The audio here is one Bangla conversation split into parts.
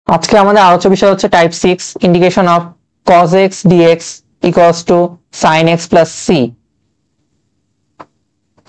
আজকে আমাদের আলোচ্য বিষয় হচ্ছে type 6 integration of cos x dx equals to sin x plus c।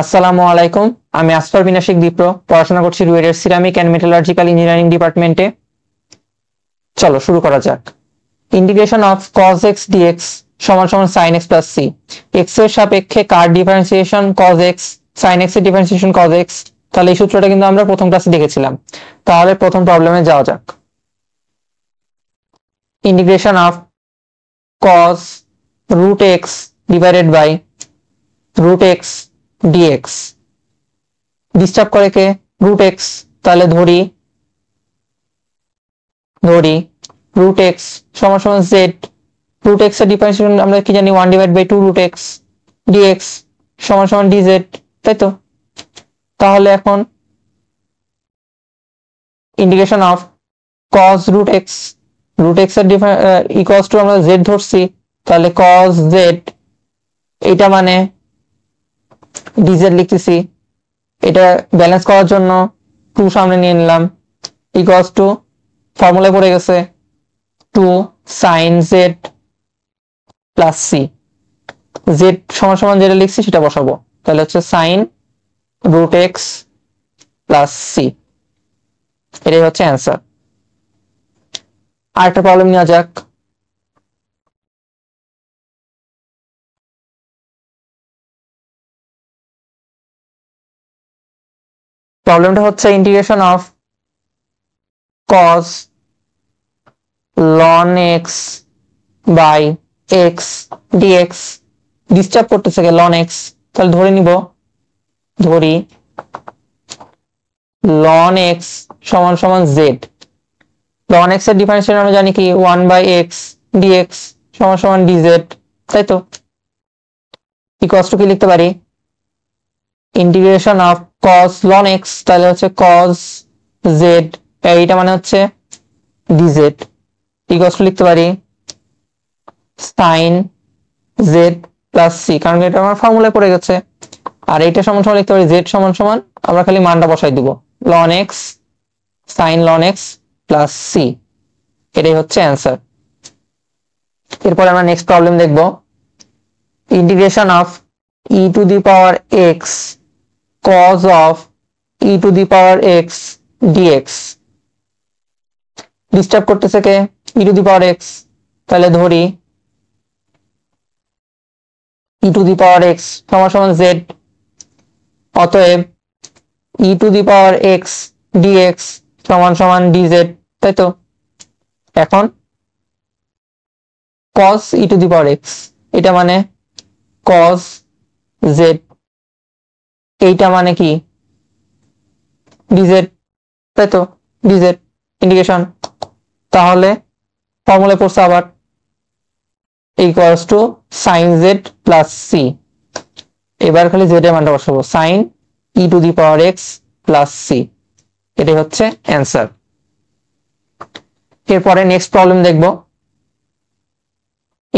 আসসালামু আলাইকুম, আমি আসফার বিনাশিক দীপ্র, পড়াশোনা করছি রুয়েটের সিরামিক অ্যান্ড মেটালার্জিক্যাল ইঞ্জিনিয়ারিং ডিপার্টমেন্টে। চলো শুরু করা যাক। Integration of cos x dx সমান সমান sin x plus c। x এর সাপেক্ষে কার differentiation cos x, sin x এর ডিফারেন্সিয়েশন cos x। তাহলে এই সূত্রটা কিন্তু আমরা প্রথম ক্লাসে দেখেছিলাম। তাহলে প্রথম প্রবলেমে যাওয়া যাক। Integration of cos root x divided by root x dx disturb করে কে? root x। তাহলে ধরি root x সমান সমান z। root x এর ডিফারেন্সিয়েশন আমরা কি জানি 1 divided by 2 root x dx সমান সমান dz, তাই তো? তাহলে এখন integration of cos root x এর ইকুয়ালস টু আমরা z ধরছি, তাহলে cos z এটা মানে dz লিখতেছি। এটা ব্যালেন্স করার জন্য 2 সামনে নিয়ে নিলাম, ইকুয়ালস টু ফর্মুলায় পড়ে গেছে 2 sin z plus c। z সমান সমান যেটা লিখছি সেটা বসাবো, তাহলে হচ্ছে sin root x plus c। এটাই হচ্ছে অ্যান্সার। আরেকটা প্রবলেম নেওয়া যাক। প্রবলেমটা হচ্ছে integration of cos ln x by x dx disturb করতেছে ln x। তাহলে ধরে নিব, ln x সমান সমান z। ln x এর ডিফারেন্সিয়েশন আমরা জানি কি 1 বাই x dx সমান সমান dz, তাই তো? ইকুয়ালস টু কি লিখতে পারি? Integration of cos ln x, তাহলে হচ্ছে cos z, এইটা মানে হচ্ছে dz, ইকুয়ালস টু লিখতে পারি sin z প্লাস c, কারণ এটা আমার ফর্মুলায় পড়ে গেছে। আর এইটা সমান সমান লিখতে পারি z সমান সমান, আমরা খালি মানটা বসাই দিব ln x sin ln x plus c। এটাই হচ্ছে অ্যান্সার। এরপর আমরা নেক্সট প্রবলেম দেখব। Integration of e to the power x cos of e to the power x dx disturb করতেছে কে? e to the power x। তাহলে ধরি e to the power x সমান সমান z, অতএব e to the power x dx সমান সমান dz, তাই তো? এখন cos e to the power x এটা মানে cos z, এইটা মানে কি dz, তাই তো? dz ইন্টিগ্রেশন, তাহলে ফর্মুলা পড়ছে আবার equals to sin z plus c। এবার খালি z এর মানটা বসাবো sin e to the power x plus c। এটাই হচ্ছে অ্যান্সার। এরপরে নেক্সট প্রবলেম দেখব।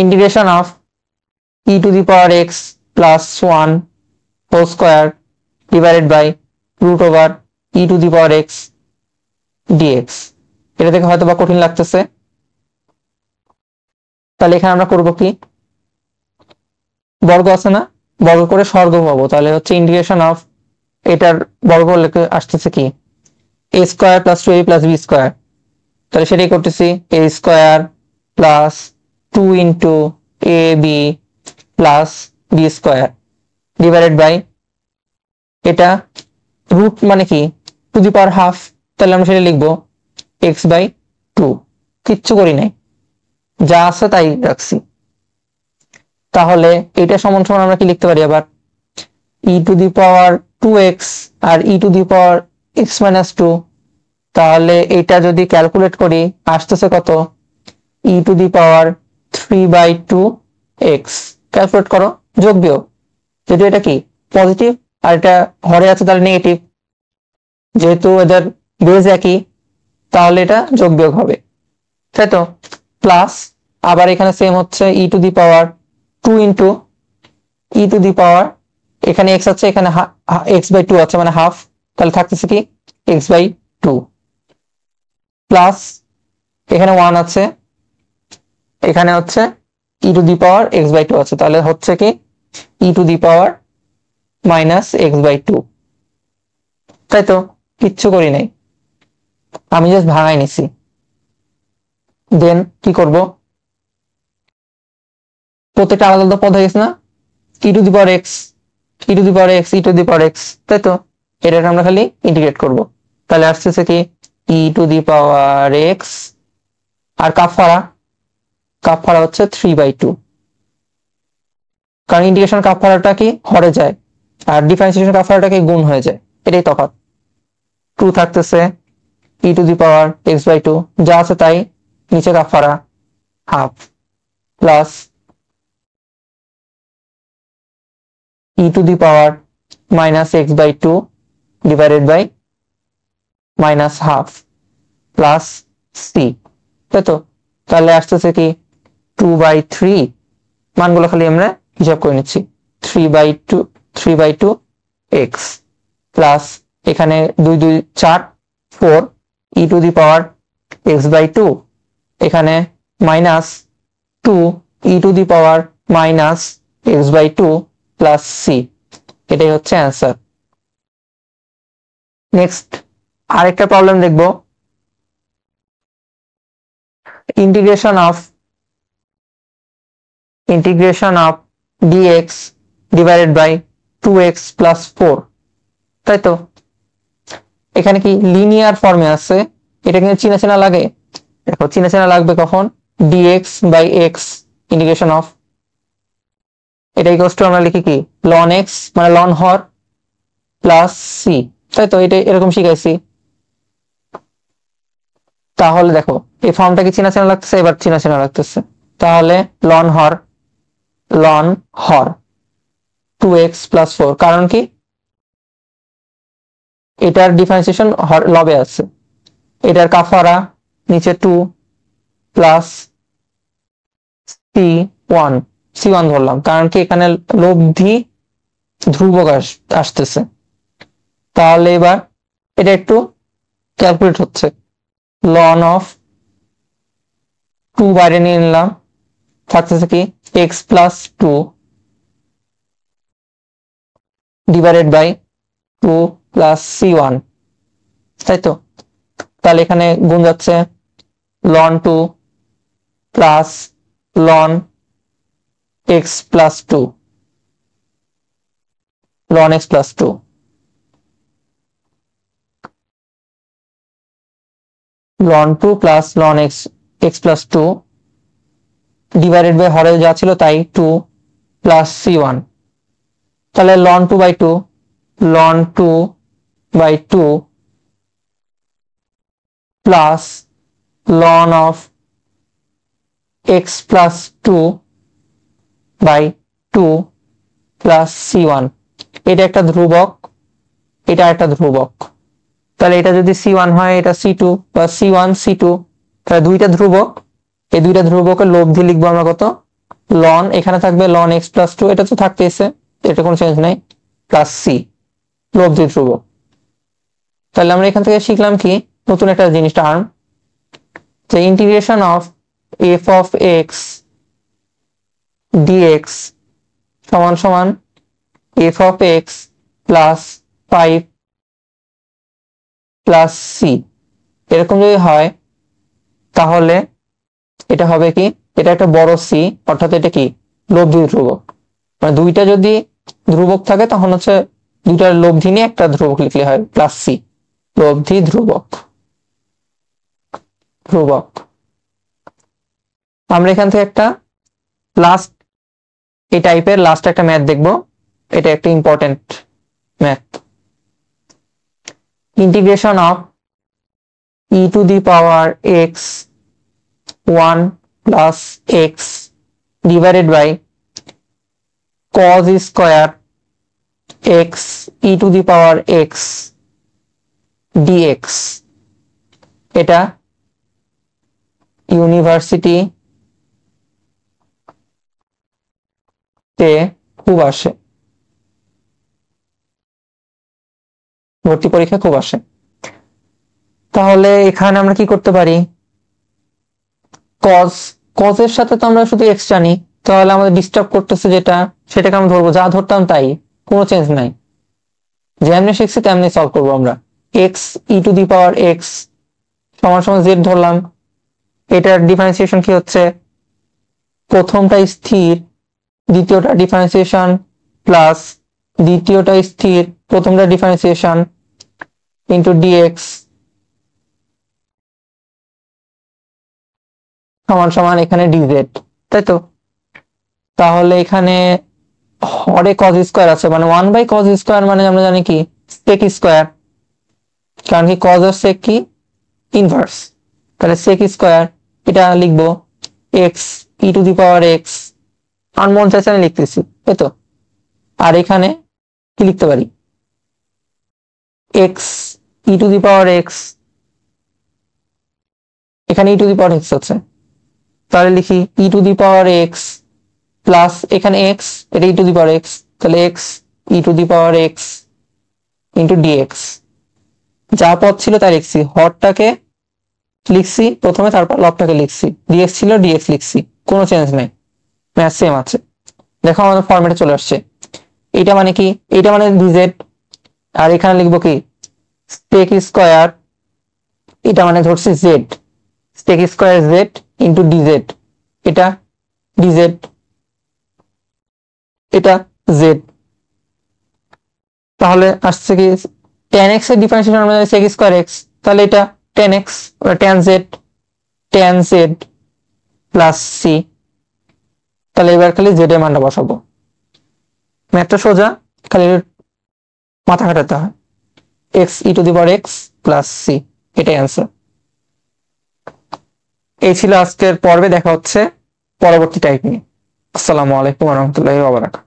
Integration of e to the power x plus 1 whole square divided by root over e to the power x dx। এটা দেখে হয়তো বা কঠিন লাগতেছে, তাহলে এখানে আমরা করব কি? বর্গ আছে না, বর্গ করে স্বর্গ পাবো। তাহলে হচ্ছে ইন্টিগ্রেশন অফ এটার বর্গ লেখে আসতেছে কি a square plus 2ab plus b square. তাহলে সেটাই করতেছি a square plus 2 into ab plus b square divided by এটা রুট মানে কি টু দি পাওয়ার হাফ, তাহলে আমরা সেটা লিখবো x বাই 2। কিচ্ছু করি নাই, যা আছে তাই রাখছি। তাহলে এটা সমান সমান আমরা কি লিখতে পারি আবার e to the power 2x আর e to the power x minus 2। তাহলে এটা যদি ক্যালকুলেট করি আসতেছে কত? e to the power 3 by 2x। Calculate করো, যোগ বিয়োগ, যেহেতু এটা কি পজিটিভ আর এটা হরে আছে তাহলে নেগেটিভ, যেহেতু এদের বেজ একই তাহলে এটা যোগ বিয়োগ হবে, তাই তো? প্লাস আবার এখানে সেম হচ্ছে e to the power 2 into e to the power, এখানে x আছে এখানে x বাই 2 আছে মানে হাফ, তাহলে থাকতেছে কি x বাই 2 প্লাস এখানে 1 আছে, এখানে হচ্ছে e to the power x/2 আছে, তাহলে হচ্ছে কি e to the power -x/2, তাই তো? কিচ্ছু করি নাই, আমি জাস্ট ভাঙাই নিছি। দেন কি করব, প্রত্যেকটা আলাদা আলাদা পদ হয়ে গেছে না, e to the power x, e to the power x, e to the power x, তাই তো? এটাকে আমরা খালি ইন্টিগ্রেট করব, তাহলে আসতেছে কি e to the power x, আর কাফারা হচ্ছে 3/2, কারণ ইন্টিগ্রেশন কাফারাটা কি হরে যায় আর ডিফারেন্সিয়েশন কাফারাটা কি গুণ হয়ে যায়, এটাই তফাৎ। 2 থাকতেছে e to the power x/2, যা আছে তাই, নিচে কাফারা half, plus e to the power -x/2 divided by -half plus c, তাই তো? তাহলে আসতেছে কি 2/3, মানগুলো খালি আমরা হিসাব করে নিচ্ছি, 3/2 x প্লাস এখানে 2 2 4 4 e to the power x/2, এখানে -2 e to the power -x/2 plus c, এটাই হচ্ছে অ্যান্সার। নেক্সট আরেকটা প্রবলেম দেখব, integration of dx divided by 2x plus 4, তাই তো? এখানে কি লিনিয়ার ফর্মে আছে, এটা কিন্তু চেনা চেনা লাগে। দেখো চেনা চেনা লাগবে কখন, dx by x integration of, এটা ইকুয়ালস টু আমরা লিখি কি ln x মানে ln হর প্লাস c, তাই তো? এটা এরকম শিখাইছি। তাহলে দেখো এই ফর্মটা কি চেনা চেনা লাগতেছে, এবার চেনা চেনা লাগতেছে, তাহলে ln হর 2x plus 4, কারণ কি এটার ডিফারেন্সিয়েশন লবে আছে, এটার কাফারা নিচে 2 প্লাস c1 ধরলাম, কারণ কি এখানে লব্ধি ধ্রুবক আসতেছে। তাহলে এবার এটা একটু ক্যালকুলেট হচ্ছে, ln of 2 বাইরে নিয়ে নিলাম, থাকতেছে কি x plus 2 divided by 2 plus c1, তাই তো? তাহলে এখানে গুণ যাচ্ছে ln 2 plus ln x plus 2, ln x plus 2, ln 2 plus ln x plus 2 divided by হরে যা ছিল তাই 2 প্লাস c1, তাহলে ln 2/2 ln 2/2 plus ln of x plus 2/2 plus c1, এটা একটা ধ্রুবক, এটা একটা ধ্রুবক, তাহলে এটা যদি c1 হয় এটা c2 বা c1 c2, তাহলে দুইটা ধ্রুবক, এই দুইটা ধ্রুবকের লব্ধি লিখবো আমরা কত, ln এখানে থাকবে ln x plus 2, এটা তো থাকতেছে, এটা কোনো চেঞ্জ নাই, প্লাস c লব্ধি ধ্রুবক। তাহলে আমরা এখান থেকে শিখলাম কি নতুন একটা জিনিস টার্ম, যে integration of f of x dx সমান সমান f of x plus 5 plus c, এরকম যদি হয় তাহলে এটা হবে কি, এটা একটা বড় c, অর্থাৎ এটা কি লব্ধি ধ্রুবক, মানে দুইটা যদি ধ্রুবক থাকে তখন হচ্ছে দুইটার লব্ধি নিয়ে একটা ধ্রুবক লিখলে হয় প্লাস c, লব্ধি ধ্রুবক। আমরা এখান থেকে একটা লাস্ট এই টাইপের লাস্ট একটা ম্যাথ দেখবো, এটা একটা important math, integration of e to the power x 1 plus x divided by cos square x e to the power x dx, এটা ইউনিভার্সিটি তে খুব আসে, ভর্তি পরীক্ষা খুব আসে। তাহলে এখানে আমরা কি করতে পারি, কজ, কজের সাথে তো আমরা শুধু এক্স জানি, তাহলে আমাদের ডিস্টার্ব করতেছে যেটা, সেটাকে আমরা ধরবো, যা ধরতাম তাই, কোনো চেঞ্জ নাই, যেমনি শিখছি তেমনি সলভ করবো আমরা। X e to the power x সমান সমান জেড ধরলাম, এটার ডিফারেন্সিয়েশন কি হচ্ছে, প্রথমটা স্থির, দ্বিতীয়টা ডিফারেন্সিয়েশন প্লাস দ্বিতীয়টা স্থির, প্রথমটা ডিফারেন্সিয়েশন ইন্টু ডিএক্স সমান সমান এখানে ডিজেড, তাই তো? তাহলে এখানে হরে কজ স্কোয়ার আছে, মানে 1/cos স্কোয়ার, মানে আমরা জানি কি সেক স্কোয়ার, কারণ কি কজ আর সেক কি ইনভার্স, তাহলে সেক স্কোয়ার, এটা লিখবো x e to the power x, আর মন চাইছে আমি লিখতেছি, তাই তো? আর এখানে কি লিখতে পারি, x e to the power x, এখানে e to the power x আছে, তাহলে লিখি e to the power x plus এখানে এক্স, এটা e to the power x, তাহলে x e to the power x into dx, যা পদ ছিল তাই লিখছি, হরটাকে লিখছি প্রথমে, তারপর লবটাকে লিখছি, ডিএক্স ছিল ডিএক্স লিখছি, কোনো চেঞ্জ নাই, ম্যাথ সেম আছে। দেখো আমাদের ফরম্যাটে চলে আসছে, এটা মানে কি, এটা মানে ডিজেড, আর এখানে লিখবো কি সেক স্কোয়ার, এটা মানে ধরছি Z, sec square Z into d z, এটা ডিজেড, এটা জেড, তাহলে আসছে কি tan x এর ডিফারেন্সিয়েশন আমরা জানি sec স্কয়ার x, তাহলে এটা tan x tan z plus c, তাহলে এবার খালি z এর মানটা বসাবো, ম্যাথটা সোজা, খালি মাথা খাটাতে হয়, x e to the power x plus c, এটাই অ্যান্সার। এই ছিল আজকের পর্বে, দেখা হচ্ছে পরবর্তী টাইপ নিয়ে। আসসালামু আলাইকুম ওয়া রাহমাতুল্লাহি ওয়া বারাকাতুহু।